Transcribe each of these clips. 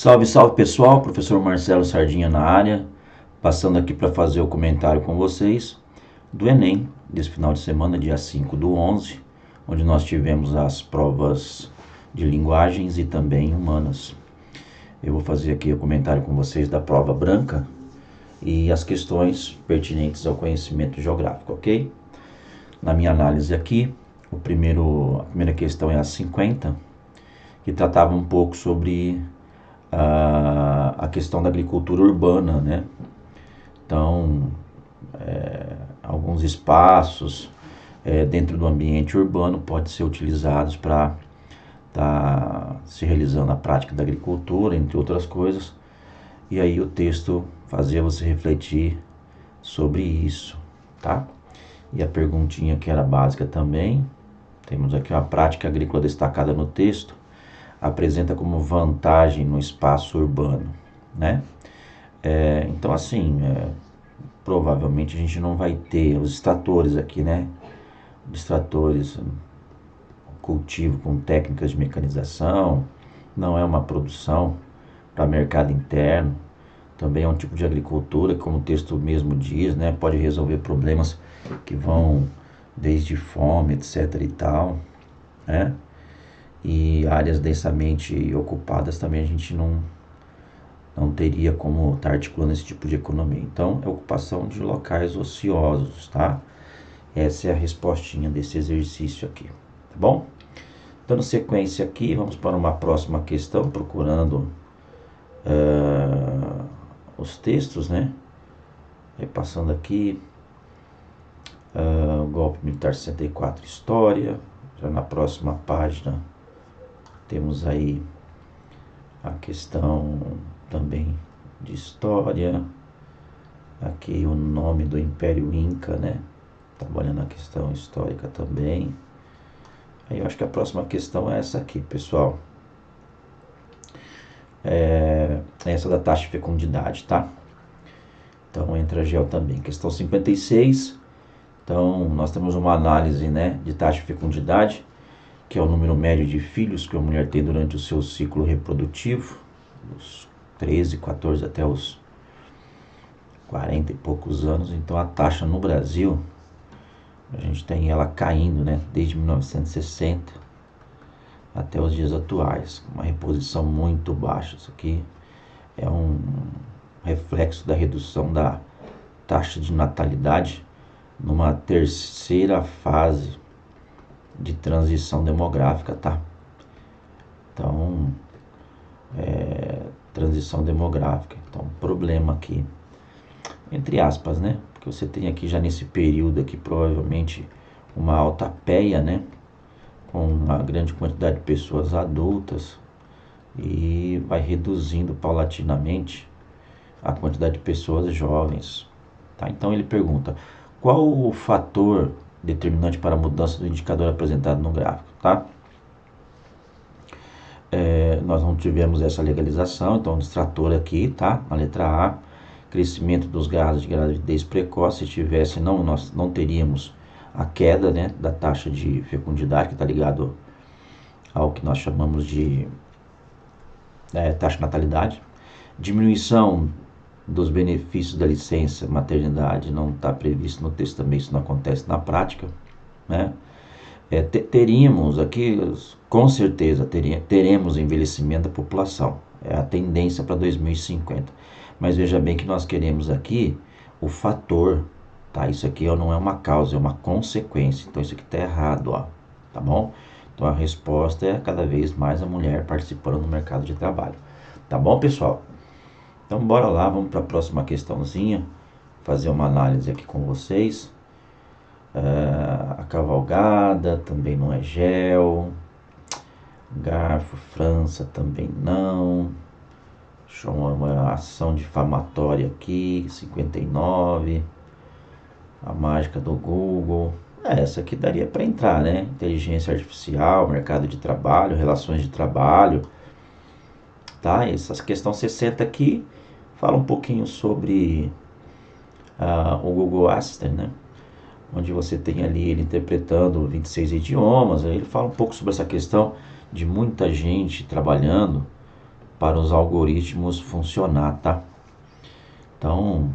Salve, salve pessoal, professor Marcelo Sardinha na área, passando aqui para fazer o comentário com vocês do Enem, desse final de semana, dia 5/11, onde nós tivemos as provas de linguagens e também humanas. Eu vou fazer aqui o comentário com vocês da prova branca e as questões pertinentes ao conhecimento geográfico, ok? Na minha análise aqui, a primeira questão é a 50, que tratava um pouco sobre a questão da agricultura urbana, né? Então, alguns espaços dentro do ambiente urbano podem ser utilizados para estar se realizando a prática da agricultura, entre outras coisas. E aí o texto fazia você refletir sobre isso, tá? E a perguntinha que era básica também, temos aqui uma prática agrícola destacada no texto, apresenta como vantagem no espaço urbano, né? Então assim, provavelmente a gente não vai ter os extratores aqui, né? Extratores, cultivo com técnicas de mecanização, não é uma produção para mercado interno, também é um tipo de agricultura que, como o texto mesmo diz, né? Pode resolver problemas que vão desde fome, etc e tal, né? E áreas densamente ocupadas também a gente não teria como estar articulando esse tipo de economia. Então, é ocupação de locais ociosos, tá? Essa é a respostinha desse exercício aqui, tá bom? Dando sequência aqui, vamos para uma próxima questão, procurando os textos, né? Repassando aqui, o golpe militar 64, história. Já na próxima página temos aí a questão também de história, aqui o nome do Império Inca, né? Trabalhando a questão histórica também. Aí eu acho que a próxima questão é essa aqui, pessoal. Essa da taxa de fecundidade, tá? Então entra a GEO também. Questão 56. Então nós temos uma análise, né, de taxa de fecundidade, que é o número médio de filhos que a mulher tem durante o seu ciclo reprodutivo, dos 13, 14 até os 40 e poucos anos. Então a taxa no Brasil, a gente tem ela caindo, né, desde 1960 até os dias atuais, uma reposição muito baixa. Isso aqui é um reflexo da redução da taxa de natalidade numa terceira fase de transição demográfica, tá? Então, transição demográfica. Então, problema aqui, entre aspas, né? Porque você tem aqui já nesse período aqui provavelmente uma alta peia, né? Com uma grande quantidade de pessoas adultas e vai reduzindo paulatinamente a quantidade de pessoas jovens, tá? Então ele pergunta, qual o fator determinante para a mudança do indicador apresentado no gráfico, tá? Nós não tivemos essa legalização, então o extrator aqui, tá? Na letra A, crescimento dos casos de gravidez precoce. Se tivesse, nós não teríamos a queda, né, da taxa de fecundidade, que está ligado ao que nós chamamos de taxa de natalidade. Diminuição dos benefícios da licença maternidade não está previsto no texto também, isso não acontece na prática, né? Teríamos aqui, com certeza, teremos envelhecimento da população, é a tendência para 2050, mas veja bem que nós queremos aqui o fator, tá? Isso aqui não é uma causa, é uma consequência, então isso aqui está errado, ó, tá bom? Então a resposta é cada vez mais a mulher participando do mercado de trabalho, tá bom, pessoal? Então bora lá, vamos para a próxima questãozinha, fazer uma análise aqui com vocês. A cavalgada também não é GEO, garfo, França também não. Deixa eu uma ação difamatória aqui, 59. A mágica do Google, essa aqui daria para entrar, né? Inteligência artificial, mercado de trabalho, relações de trabalho, tá? Essa questão 60 aqui fala um pouquinho sobre o Google Assistant, né? Onde você tem ali ele interpretando 26 idiomas. Aí ele fala um pouco sobre essa questão de muita gente trabalhando para os algoritmos funcionar, tá? Então,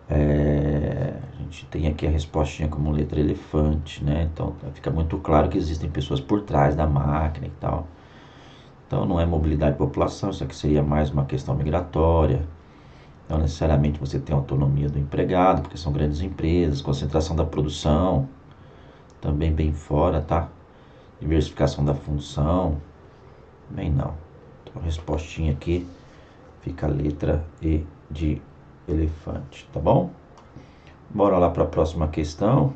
a gente tem aqui a respostinha como letra elefante, né? Então, fica muito claro que existem pessoas por trás da máquina e tal. Então, não é mobilidade de população, isso aqui seria mais uma questão migratória. Não necessariamente você tem autonomia do empregado, porque são grandes empresas, concentração da produção, também bem fora, tá? Diversificação da função, bem não. Então, a respostinha aqui fica a letra E de elefante, tá bom? Bora lá para a próxima questão.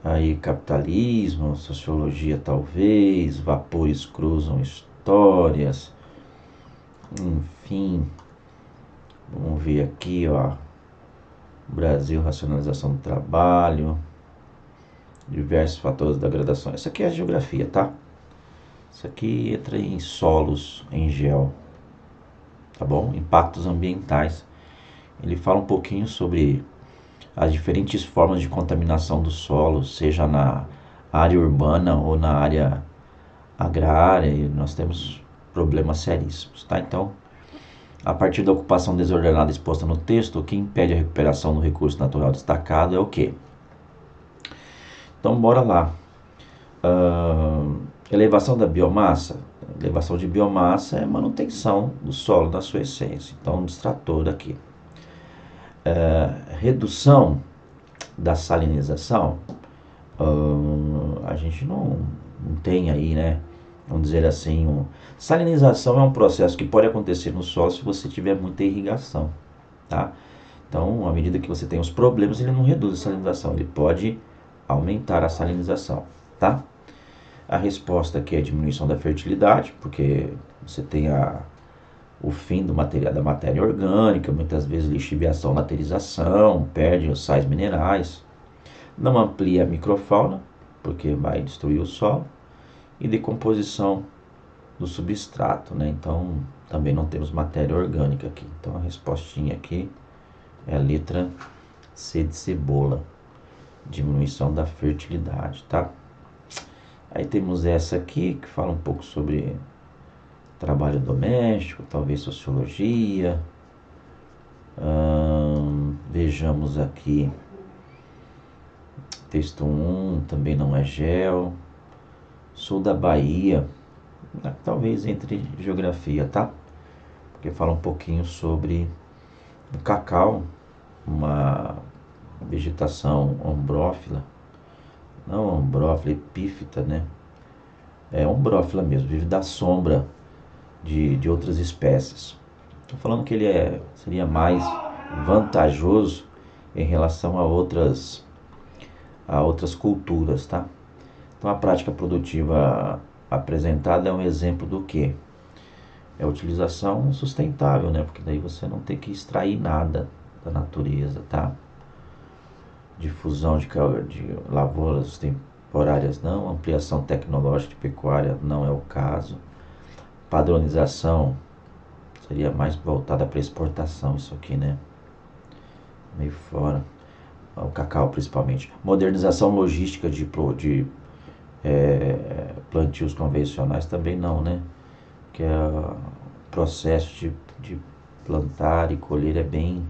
Aí, capitalismo, sociologia talvez, vapores cruzam histórias, enfim. Vamos ver aqui, ó. Brasil, racionalização do trabalho, diversos fatores da graduação. Isso aqui é a geografia, tá? Isso aqui entra em solos, em geo, tá bom? Impactos ambientais. Ele fala um pouquinho sobre as diferentes formas de contaminação do solo, seja na área urbana ou na área agrária, e nós temos problemas seríssimos, tá? Então, a partir da ocupação desordenada exposta no texto, o que impede a recuperação do recurso natural destacado é o quê? Então, bora lá. Elevação da biomassa. Elevação de biomassa é manutenção do solo na sua essência. Então, um distrator aqui. Redução da salinização. A gente não tem aí, né? Vamos dizer assim, salinização é um processo que pode acontecer no solo se você tiver muita irrigação, tá? Então, à medida que você tem os problemas, ele não reduz a salinização, ele pode aumentar a salinização, tá? A resposta aqui é a diminuição da fertilidade, porque você tem o fim da matéria orgânica, muitas vezes lixiviação, laterização, perde os sais minerais, não amplia a microfauna, porque vai destruir o solo, e decomposição do substrato, né? Então, também não temos matéria orgânica aqui. Então, a respostinha aqui é a letra C de cebola, diminuição da fertilidade, tá? Aí temos essa aqui, que fala um pouco sobre trabalho doméstico, talvez sociologia. Vejamos aqui, texto 1, também não é gel. Sul da Bahia, talvez entre geografia, tá? Porque fala um pouquinho sobre o cacau, uma vegetação ombrófila, não ombrófila, epífita, né? É ombrófila mesmo, vive da sombra de outras espécies. Estou falando que ele seria mais vantajoso em relação a outras culturas, tá? Então, a prática produtiva apresentada é um exemplo do que? É a utilização sustentável, né? Porque daí você não tem que extrair nada da natureza, tá? Difusão de lavouras temporárias não, ampliação tecnológica de pecuária não é o caso. Padronização seria mais voltada para exportação, isso aqui, né? Meio fora. O cacau, principalmente. Modernização logística de plantios convencionais também não, né? Que é o processo de plantar e colher é bem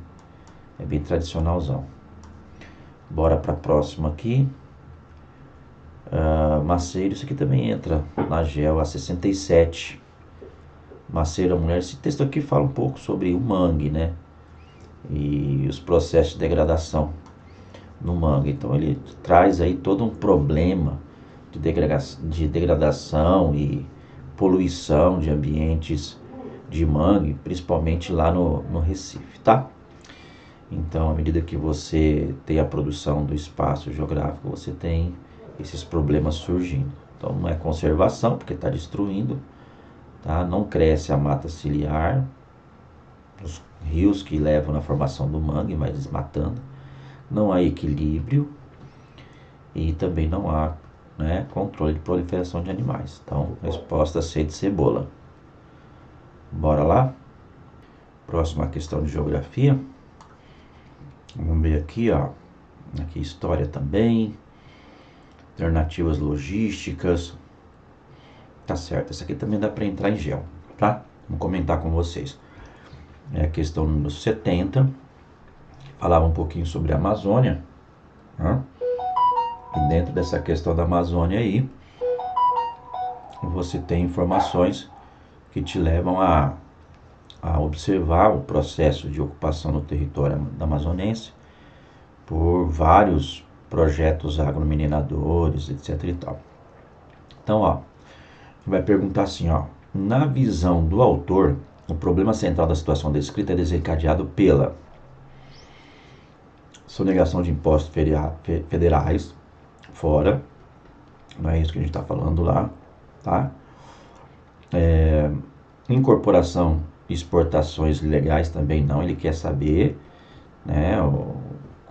tradicionalzão. Bora para a próxima aqui. Maceiro, isso aqui também entra na GEL A67. Maceiro, a mulher. Esse texto aqui fala um pouco sobre o mangue, né? E os processos de degradação no mangue. Então ele traz aí todo um problema de degradação e poluição de ambientes de mangue, principalmente lá no Recife, tá? Então, à medida que você tem a produção do espaço geográfico, você tem esses problemas surgindo. Então, não é conservação, porque está destruindo, tá? Não cresce a mata ciliar, os rios que levam na formação do mangue, vai desmatando. Não há equilíbrio e também não há, né, controle de proliferação de animais. Então, resposta C de cebola. Bora lá? Próxima questão de geografia. Vamos ver aqui, ó. Aqui história também. Alternativas logísticas. Tá certo, essa aqui também dá para entrar em gel, tá? Vou comentar com vocês. É a questão número 70, falava um pouquinho sobre a Amazônia, né? E dentro dessa questão da Amazônia aí, você tem informações que te levam a observar o processo de ocupação do território da amazonense por vários projetos agromineradores, etc e tal. Então, ó, vai perguntar assim, ó, na visão do autor, o problema central da situação descrita é desencadeado pela sonegação de impostos federais fora, não é isso que a gente está falando lá, tá? Incorporação e exportações ilegais também não, ele quer saber, né,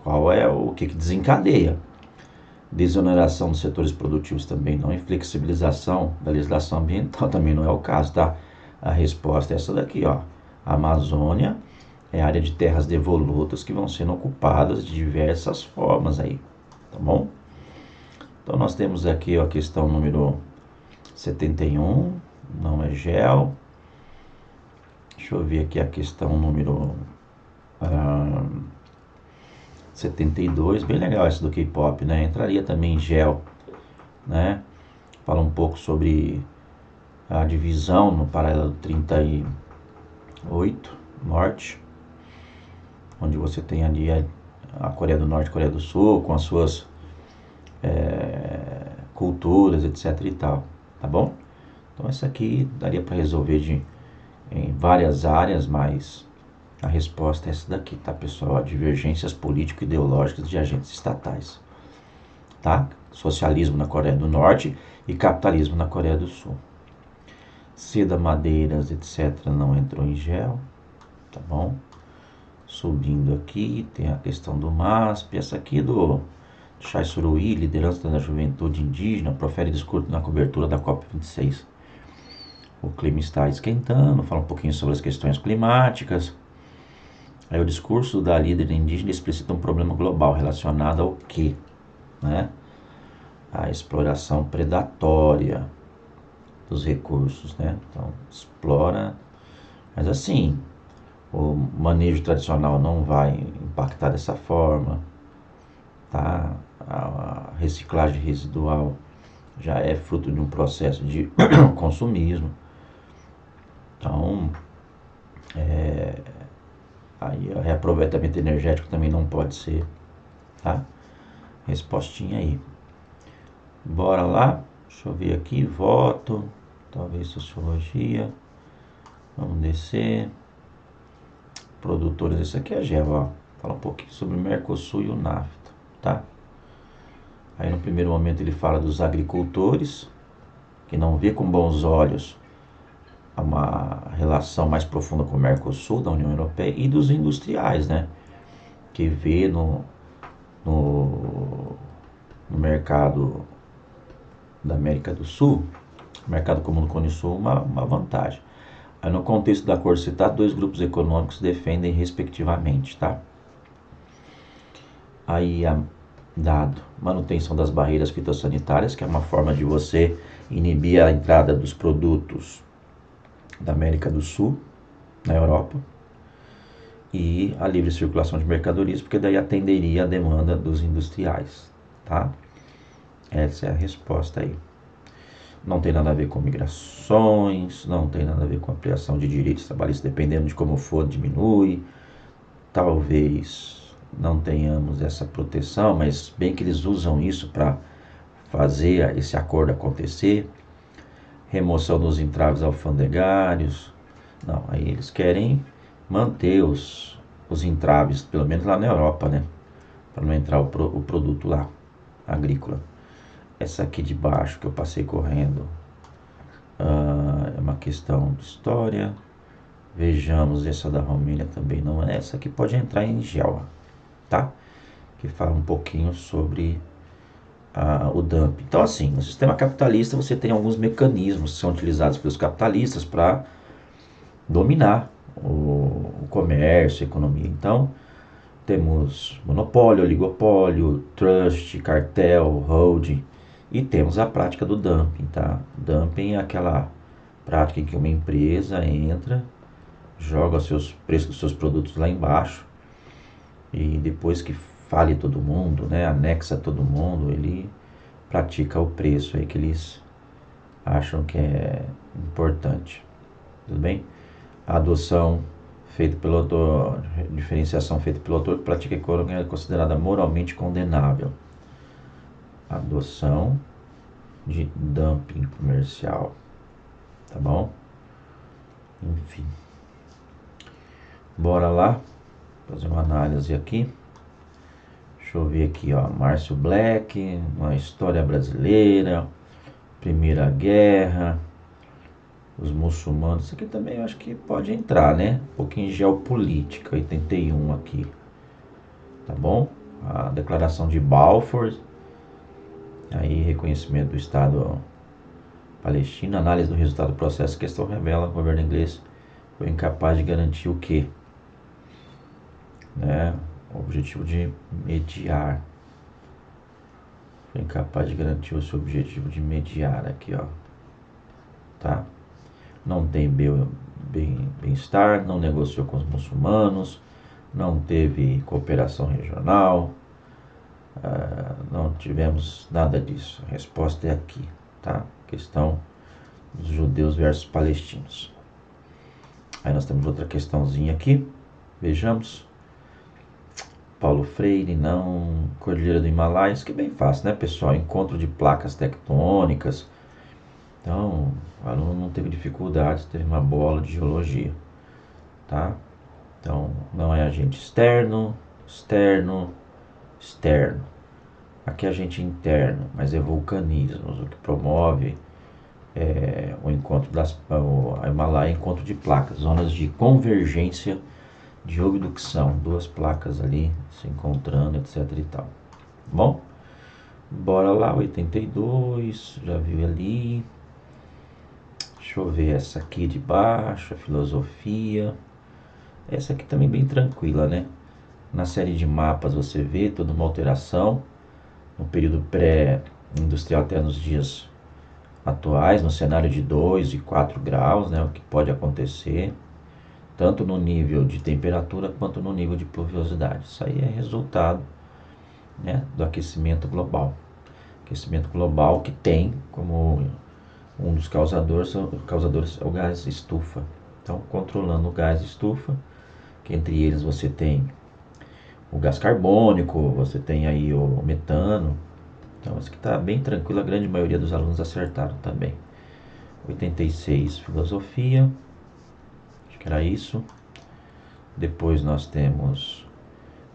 qual é o que desencadeia. Desoneração dos setores produtivos também não, e flexibilização da legislação ambiental também não é o caso, tá? A resposta é essa daqui, ó. A Amazônia é área de terras devolutas que vão sendo ocupadas de diversas formas aí, tá bom? Então nós temos aqui, ó, a questão número 71, não é gel. Deixa eu ver aqui a questão número 72, bem legal essa do K-pop, né? Entraria também em gel, né? Fala um pouco sobre a divisão no paralelo 38 norte, onde você tem ali a Coreia do Norte e a Coreia do Sul com as suas culturas, etc e tal, tá bom? Então essa aqui daria para resolver em várias áreas, mas a resposta é essa daqui, tá, pessoal? Divergências político-ideológicas de agentes estatais, tá? Socialismo na Coreia do Norte e capitalismo na Coreia do Sul. Seda, madeiras, etc. não entrou em gel, tá bom? Subindo aqui, tem a questão do MASP, essa aqui do Chai Suruí, liderança da juventude indígena, profere discurso na cobertura da COP26. O clima está esquentando, fala um pouquinho sobre as questões climáticas. Aí o discurso da líder indígena explicita um problema global relacionado ao quê? Né? A exploração predatória dos recursos, né? Então, explora, mas assim, o manejo tradicional não vai impactar dessa forma, tá? A reciclagem residual já é fruto de um processo de consumismo. Então, aí o reaproveitamento energético também não pode ser, tá? Respostinha aí. Bora lá, deixa eu ver aqui, voto, talvez sociologia, vamos descer. Produtores, esse aqui é a GEV, ó. Fala um pouquinho sobre o Mercosul e o NAFTA, tá? Aí no primeiro momento ele fala dos agricultores, que não vê com bons olhos uma relação mais profunda com o Mercosul, da União Europeia, e dos industriais, né? Que vê no mercado da América do Sul, mercado comum do Cone Sul, uma vantagem. Aí no contexto da cor citada, dois grupos econômicos defendem respectivamente, tá? Aí dado manutenção das barreiras fitossanitárias, que é uma forma de você inibir a entrada dos produtos da América do Sul na Europa, e a livre circulação de mercadorias, porque daí atenderia a demanda dos industriais, tá? Essa é a resposta aí. Não tem nada a ver com migrações, não tem nada a ver com ampliação de direitos trabalhistas, dependendo de como for, diminui. Talvez não tenhamos essa proteção, mas bem que eles usam isso para fazer esse acordo acontecer. Remoção dos entraves alfandegários. Não, aí eles querem manter os entraves, pelo menos lá na Europa, né? Para não entrar o produto lá, agrícola. Essa aqui de baixo que eu passei correndo é uma questão de história. Vejamos, essa da Romênia também não é. Essa aqui pode entrar em gel, tá? Que fala um pouquinho sobre o dumping. Então, assim, no sistema capitalista você tem alguns mecanismos que são utilizados pelos capitalistas para dominar o comércio, a economia. Então, temos monopólio, oligopólio, trust, cartel, holding, e temos a prática do dumping, tá? Dumping é aquela prática em que uma empresa entra, joga os seus preços dos seus produtos lá embaixo e depois que fale todo mundo, né, anexa todo mundo, ele pratica o preço aí que eles acham que é importante. Tudo bem? A adoção feita pelo autor, diferenciação feita pelo autor que pratica econômica é considerada moralmente condenável. Adoção de dumping comercial. Tá bom? Enfim. Bora lá fazer uma análise aqui. Deixa eu ver aqui, ó. Márcio Black, uma história brasileira, Primeira Guerra, os muçulmanos. Isso aqui também eu acho que pode entrar, né? Um pouquinho geopolítica, 81 aqui. Tá bom? A Declaração de Balfour. Aí, reconhecimento do Estado palestino. Análise do resultado do processo. A questão revela que o governo inglês foi incapaz de garantir o quê? Né? O objetivo de mediar. Foi incapaz de garantir o seu objetivo de mediar aqui, ó. Tá? Não tem bem-estar, não negociou com os muçulmanos, não teve cooperação regional, não tivemos nada disso. A resposta é aqui, tá? Questão dos judeus versus palestinos. Aí nós temos outra questãozinha aqui, vejamos. Paulo Freire, não. Cordilheira do Himalaia, isso que é bem fácil, né, pessoal? Encontro de placas tectônicas. Então, o aluno não teve dificuldades, teve uma bola de geologia, tá? Então, não é agente externo, externo, externo. Aqui é agente interno, mas é vulcanismos, o que promove o encontro a Himalaia, encontro de placas, zonas de convergência de obducção, duas placas ali se encontrando, etc e tal. Bom, bora lá, 82, já viu ali. Deixa eu ver essa aqui de baixo, a filosofia. Essa aqui também bem tranquila, né? Na série de mapas você vê toda uma alteração no período pré-industrial até nos dias atuais, no cenário de 2 e 4 graus, né? O que pode acontecer, tanto no nível de temperatura quanto no nível de pluviosidade. Isso aí é resultado, né, do aquecimento global. Aquecimento global que tem como um dos causadores é o gás estufa. Então, controlando o gás estufa, que entre eles você tem o gás carbônico, você tem aí o metano. Então, isso aqui está bem tranquilo, a grande maioria dos alunos acertaram também. 86, filosofia, acho que era isso. Depois nós temos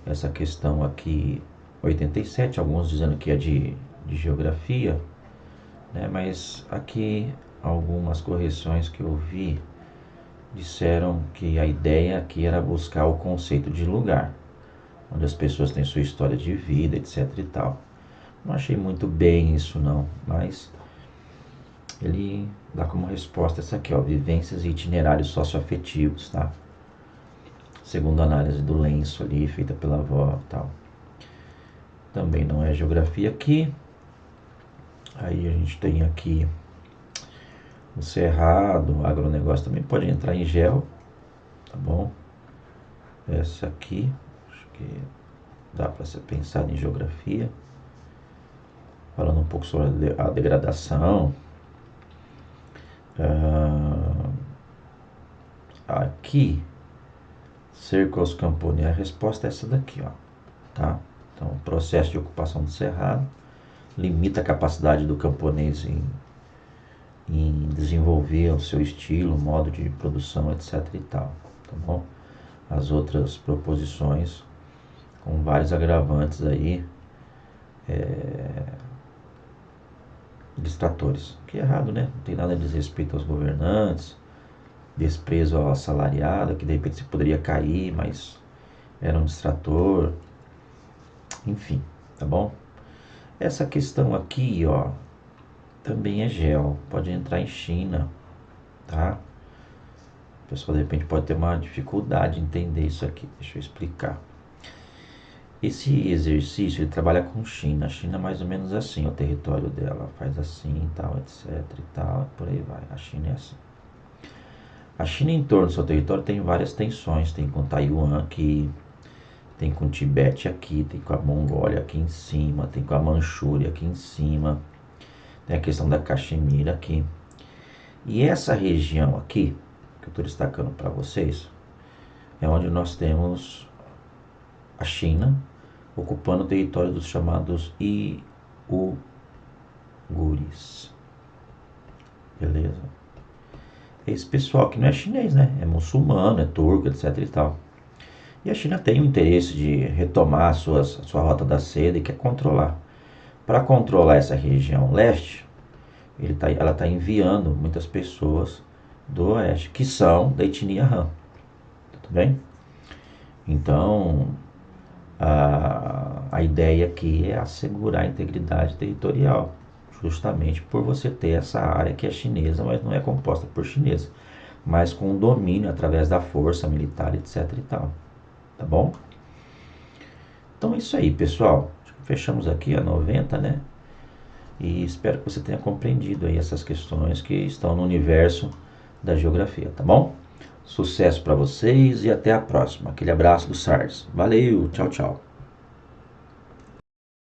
essa questão aqui, 87, alguns dizendo que é de geografia, né? Mas aqui algumas correções que eu vi disseram que a ideia aqui era buscar o conceito de lugar, onde as pessoas têm sua história de vida, etc e tal. Não achei muito bem isso não, mas ele dá como resposta essa aqui, ó, vivências e itinerários socioafetivos, tá? Segundo a análise do lenço ali, feita pela avó e tal. Também não é geografia aqui. Aí a gente tem aqui o cerrado, o agronegócio também pode entrar em geo, tá bom? Essa aqui, acho que dá para ser pensado em geografia. Falando um pouco sobre a degradação. Aqui, cerco aos camponeses, a resposta é essa daqui, ó, tá? Então, o processo de ocupação do cerrado limita a capacidade do camponês em desenvolver o seu estilo, modo de produção, etc e tal, tá bom? As outras proposições, com vários agravantes aí, distratores, que é errado, né? Não tem nada a dizer respeito aos governantes, desprezo ao assalariado, que de repente se poderia cair, mas era um distrator, enfim, tá bom? Essa questão aqui, ó, também é gel, pode entrar em China, tá? O pessoal de repente pode ter uma dificuldade em entender isso aqui, deixa eu explicar. Esse exercício ele trabalha com China. A China é mais ou menos assim, o território dela faz assim, tal, etc e tal, por aí vai. A China é assim. A China em torno do seu território tem várias tensões, tem com Taiwan aqui, tem com o Tibete aqui, tem com a Mongólia aqui em cima, tem com a Manchúria aqui em cima, tem a questão da Caxemira aqui. E essa região aqui, que eu estou destacando para vocês, é onde nós temos a China ocupando o território dos chamados Uigures. Beleza? Esse pessoal que não é chinês, né? É muçulmano, é turco, etc e tal. E a China tem o interesse de retomar a sua rota da seda e quer controlar. Para controlar essa região leste, ela está enviando muitas pessoas do oeste, que são da etnia Han. Tudo bem? Então, a ideia aqui é assegurar a integridade territorial, justamente por você ter essa área que é chinesa, mas não é composta por chineses, mas com domínio através da força militar, etc e tal. Tá bom? Então é isso aí, pessoal. Fechamos aqui a 90, né? E espero que você tenha compreendido aí essas questões que estão no universo da geografia, tá bom? Sucesso para vocês e até a próxima. Aquele abraço do SARS. Valeu, tchau, tchau.